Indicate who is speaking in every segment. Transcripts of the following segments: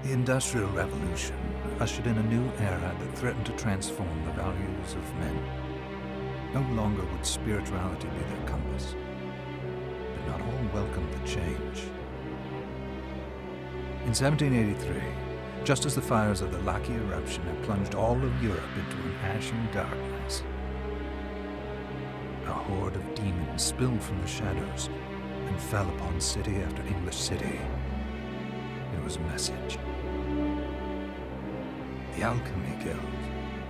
Speaker 1: The Industrial Revolution ushered in a new era that threatened to transform the values of men. No longer would spirituality be their compass, but not all welcomed the change. In 1783, just as the fires of the Laki eruption had plunged all of Europe into an ashen darkness, a horde of demons spilled from the shadows and fell upon city after English city. It was a message. The Alchemy Guild,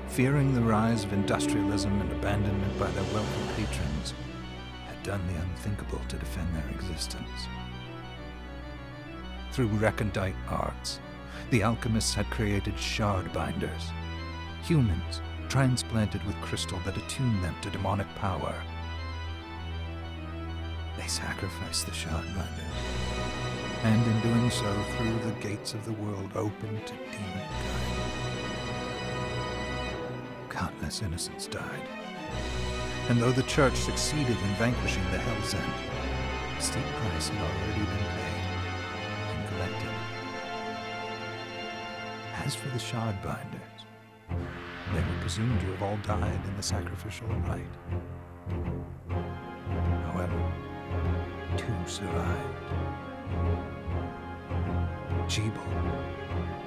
Speaker 1: fearing the rise of industrialism and abandonment by their wealthy patrons, had done the unthinkable to defend their existence. Through recondite arts, the alchemists had created shard binders, humans transplanted with crystal that attuned them to demonic power. They sacrificed the shard binders, and in doing so threw the gates of the world open to demonkind. Countless innocents died, and though the Church succeeded in vanquishing the Hell's End, a steep price had already been paid and collected. As for the shard binders, they were presumed to have all died in the sacrificial rite. However, 2 survived. Jebel,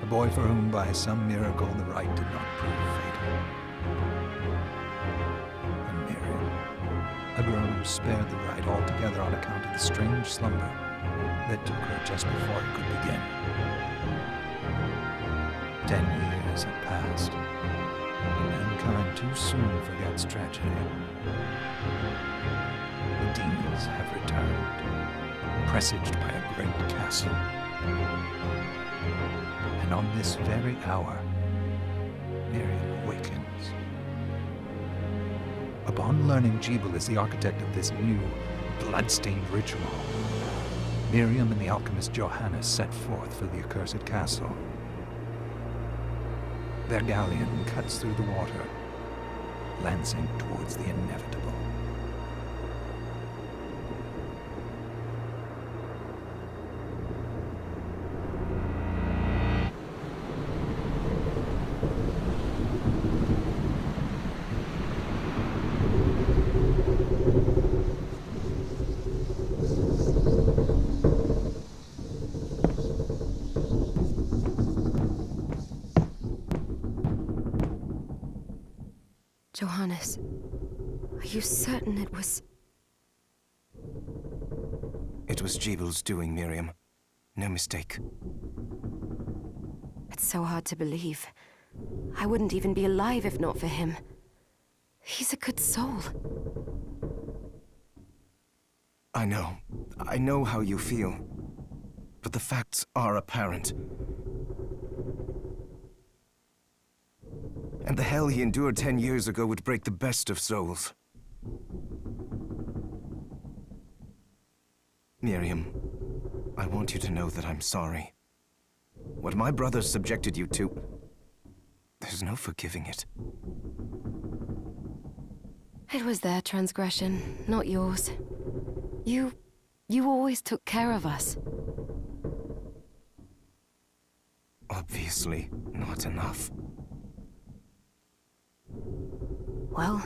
Speaker 1: a boy for whom by some miracle the rite did not prove fatal. And Miriam, a girl who was spared the rite altogether on account of the strange slumber that took her just before it could begin. 10 years had passed, and mankind too soon forgets tragedy. The demons have returned, presaged by a great castle. And on this very hour, Miriam awakens. Upon learning Jebel is the architect of this new, bloodstained ritual, Miriam and the alchemist Johannes set forth for the accursed castle. Their galleon cuts through the water, lancing towards the inevitable.
Speaker 2: Johannes, are you certain it was...
Speaker 3: It was Jebel's doing, Miriam. No mistake.
Speaker 2: It's so hard to believe. I wouldn't even be alive if not for him. He's a good soul.
Speaker 3: I know how you feel. But the facts are apparent. And the hell he endured 10 years ago would break the best of souls. Miriam, I want you to know that I'm sorry. What my brothers subjected you to, there's no forgiving it.
Speaker 2: It was their transgression, not yours. You always took care of us.
Speaker 3: Obviously, not enough.
Speaker 2: Well,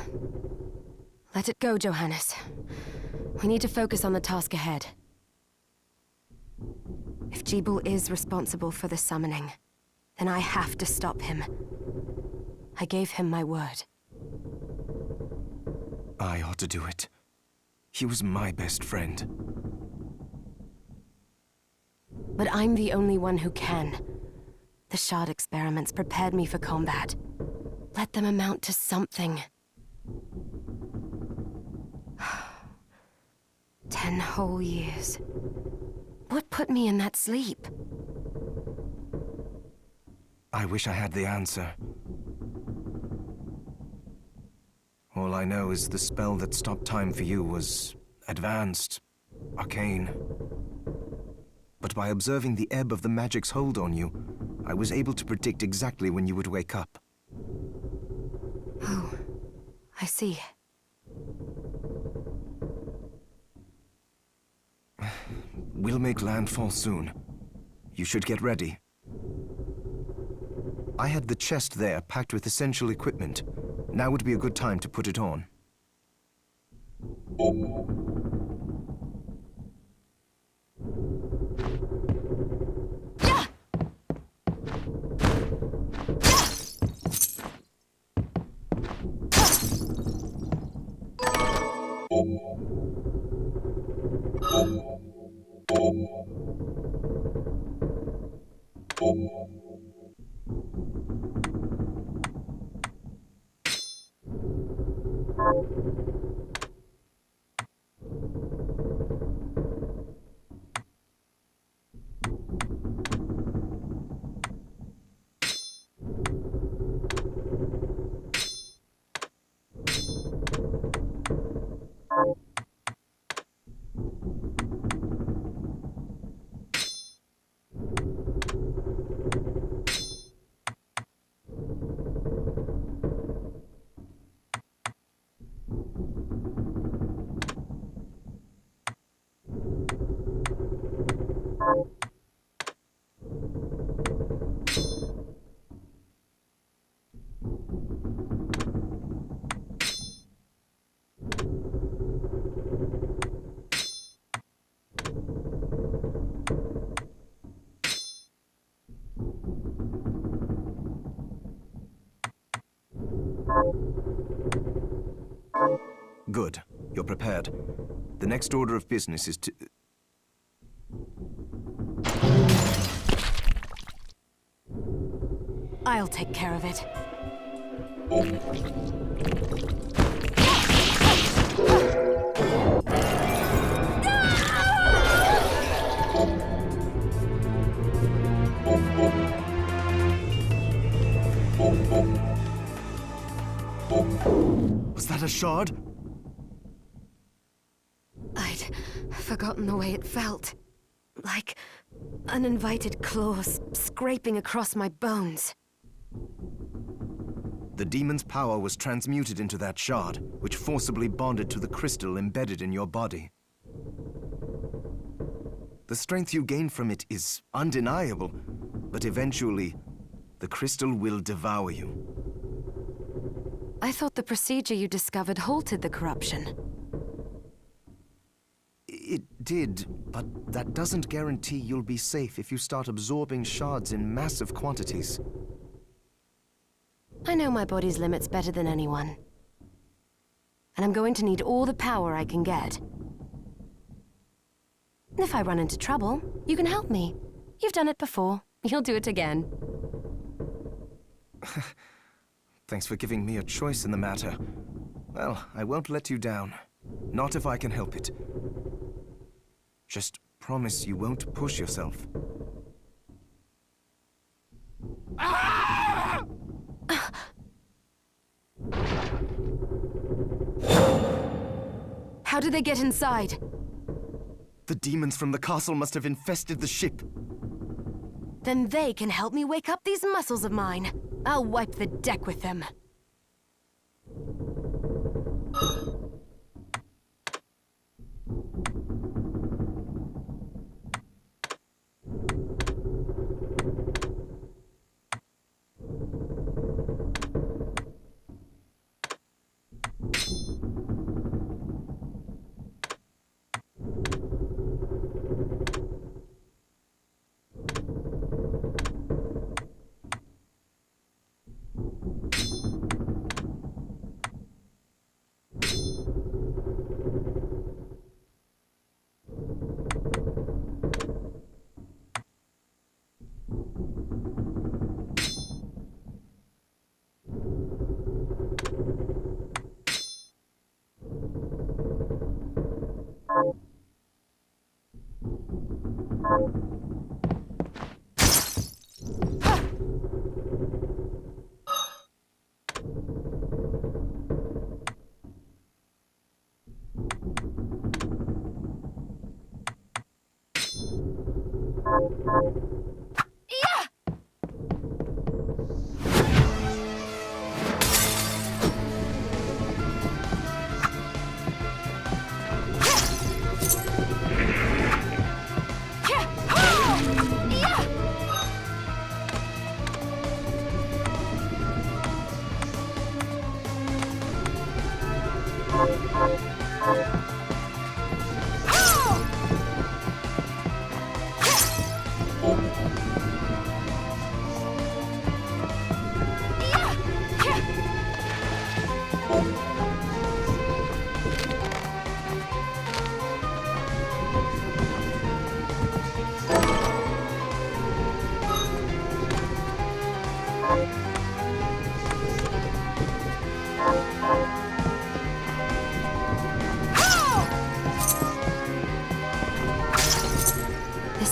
Speaker 2: let it go, Johannes. We need to focus on the task ahead. If Jebel is responsible for the summoning, then I have to stop him. I gave him my word.
Speaker 3: I ought to do it. He was my best friend.
Speaker 2: But I'm the only one who can. The shard experiments prepared me for combat. Let them amount to something. 10 whole years. What put me in that sleep?
Speaker 3: I wish I had the answer. All I know is the spell that stopped time for you was advanced, arcane. But by observing the ebb of the magic's hold on you, I was able to predict exactly when you would wake up.
Speaker 2: Oh, I see.
Speaker 3: We'll make landfall soon. You should get ready. I had the chest there packed with essential equipment. Now would be a good time to put it on. Good. You're prepared. The next order of business is to...
Speaker 2: I'll take care of it.
Speaker 3: Was that a shard?
Speaker 2: I'd forgotten the way it felt. Like uninvited claws scraping across my bones.
Speaker 3: The demon's power was transmuted into that shard, which forcibly bonded to the crystal embedded in your body. The strength you gain from it is undeniable, but eventually, the crystal will devour you.
Speaker 2: I thought the procedure you discovered halted the corruption.
Speaker 3: It did, but that doesn't guarantee you'll be safe if you start absorbing shards in massive quantities.
Speaker 2: I know my body's limits better than anyone. And I'm going to need all the power I can get. If I run into trouble, you can help me. You've done it before. You'll do it again.
Speaker 3: Thanks for giving me a choice in the matter. Well, I won't let you down. Not if I can help it. Just promise you won't push yourself.
Speaker 2: How did they get inside?
Speaker 3: The demons from the castle must have infested the ship.
Speaker 2: Then they can help me wake up these muscles of mine. I'll wipe the deck with them.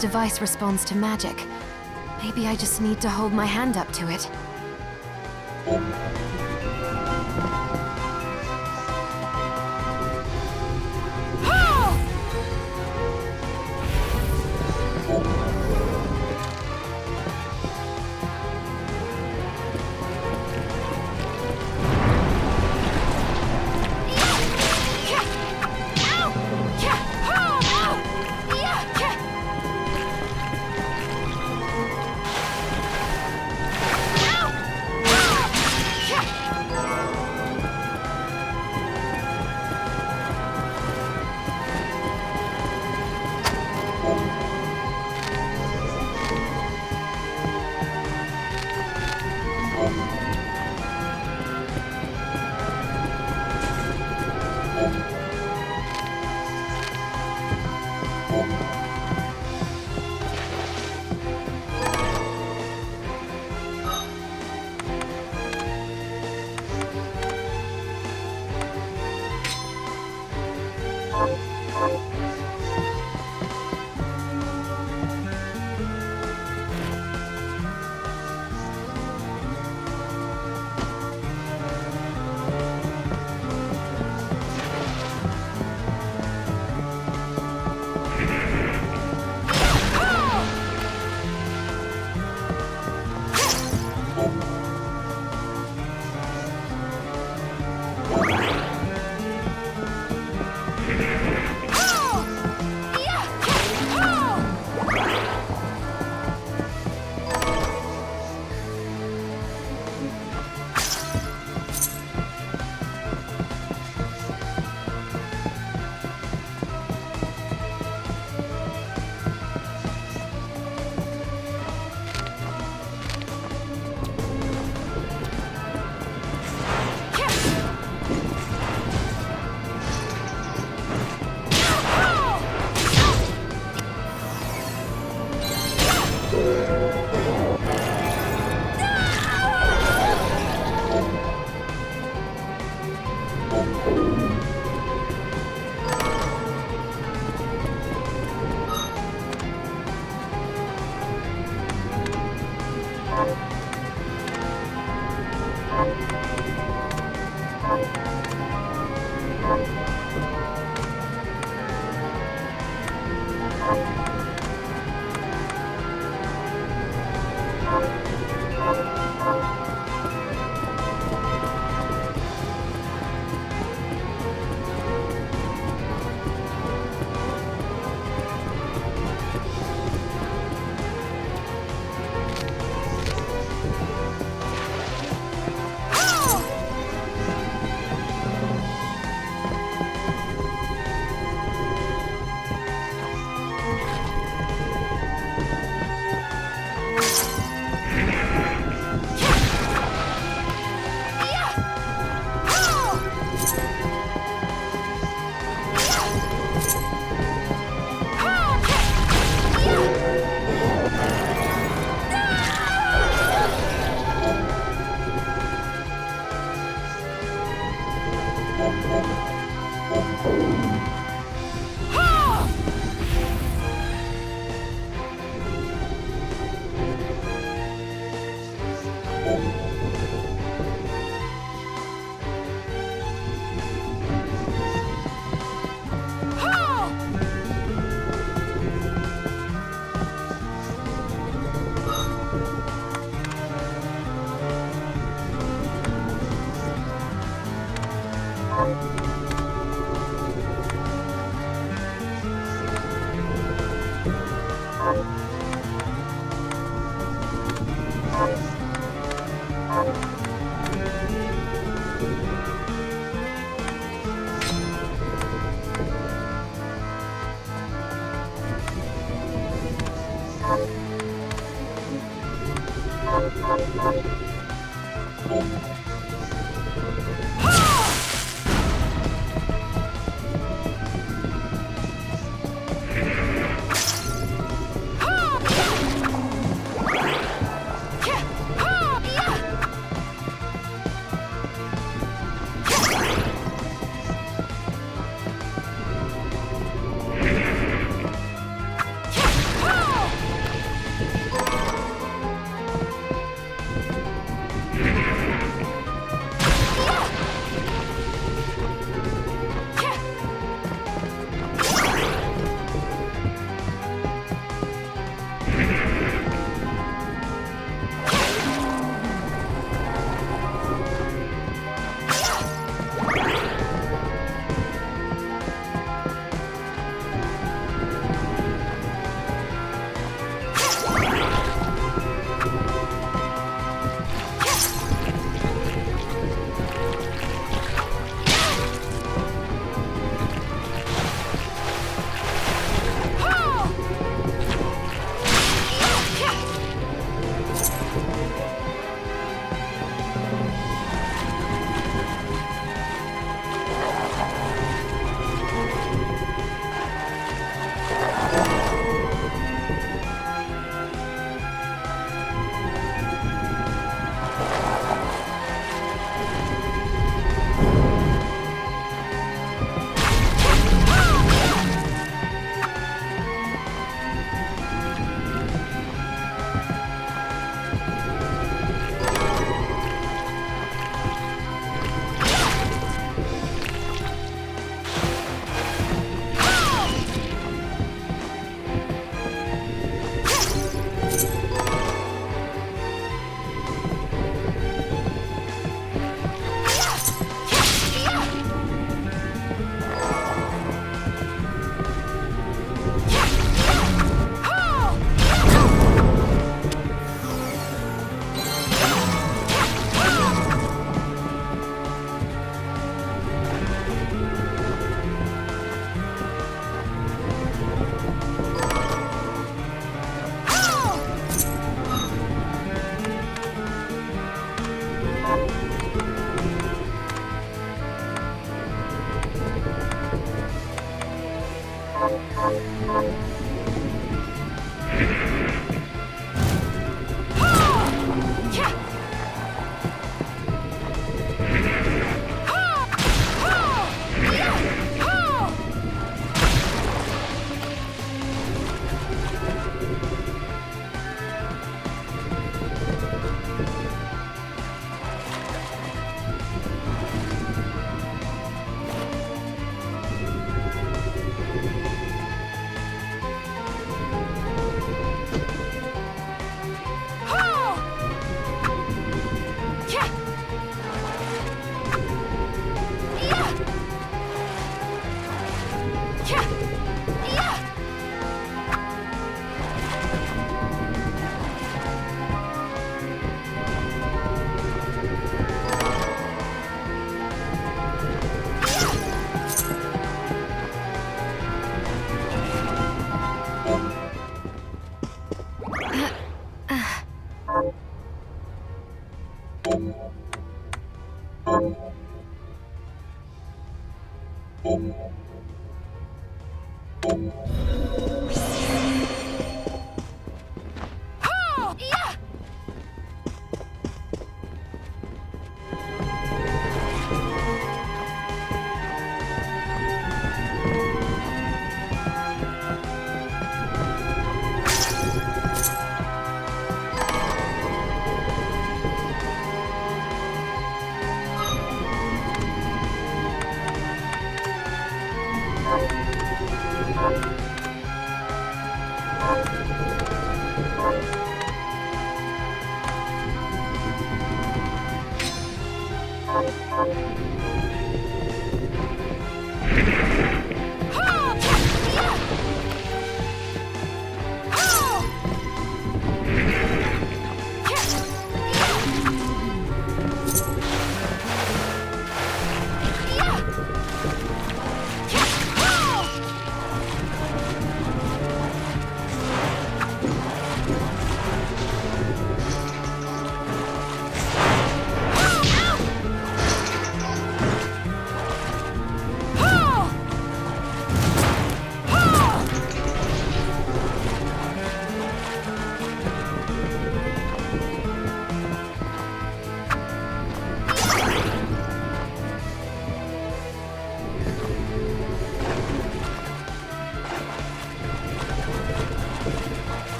Speaker 2: device responds to magic. Maybe I just need to hold my hand up to it.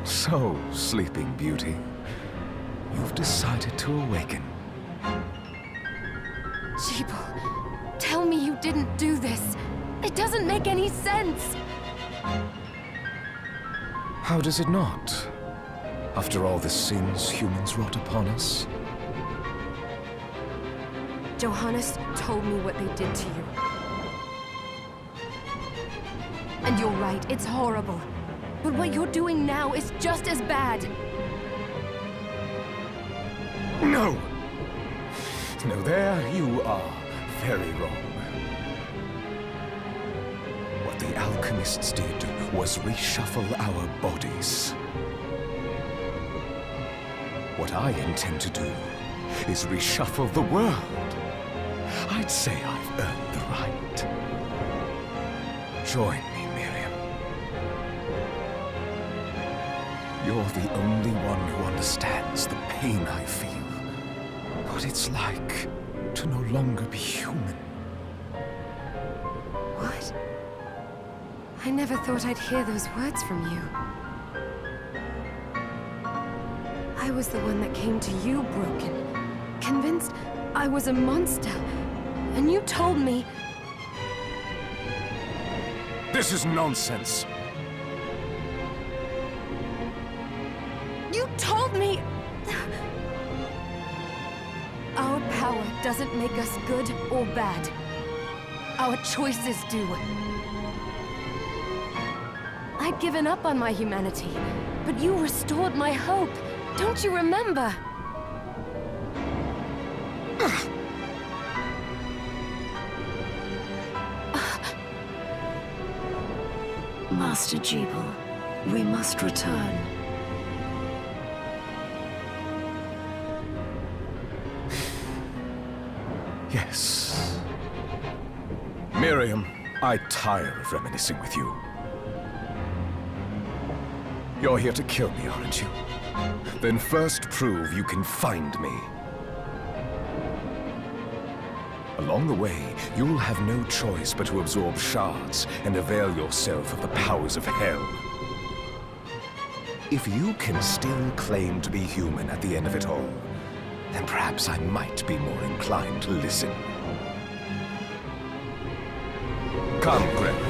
Speaker 4: So, Sleeping Beauty, you've decided to awaken.
Speaker 2: Jeeble, tell me you didn't do this. It doesn't make any sense.
Speaker 4: How does it not? After all the sins humans wrought upon us?
Speaker 2: Johannes told me what they did to you. And you're right, it's horrible. But what you're doing now is just as bad.
Speaker 4: No! No, there you are. Very wrong. What the alchemists did was reshuffle our bodies. What I intend to do is reshuffle the world. I'd say I've earned the right. Join me, Miriam. You're the only one who understands the pain I feel. What it's like to no longer be human.
Speaker 2: What? I never thought I'd hear those words from you. I was the one that came to you broken, convinced I was a monster. And you told me...
Speaker 4: This is nonsense.
Speaker 2: You told me... Our power doesn't make us good or bad. Our choices do. I'd given up on my humanity, but you restored my hope. Don't you remember?
Speaker 5: Master Jeeble, we must return.
Speaker 4: Yes. Miriam, I tire of reminiscing with you. You're here to kill me, aren't you? Then first prove you can find me. Along the way, you'll have no choice but to absorb shards and avail yourself of the powers of hell. If you can still claim to be human at the end of it all, then perhaps I might be more inclined to listen. Come, Gremio.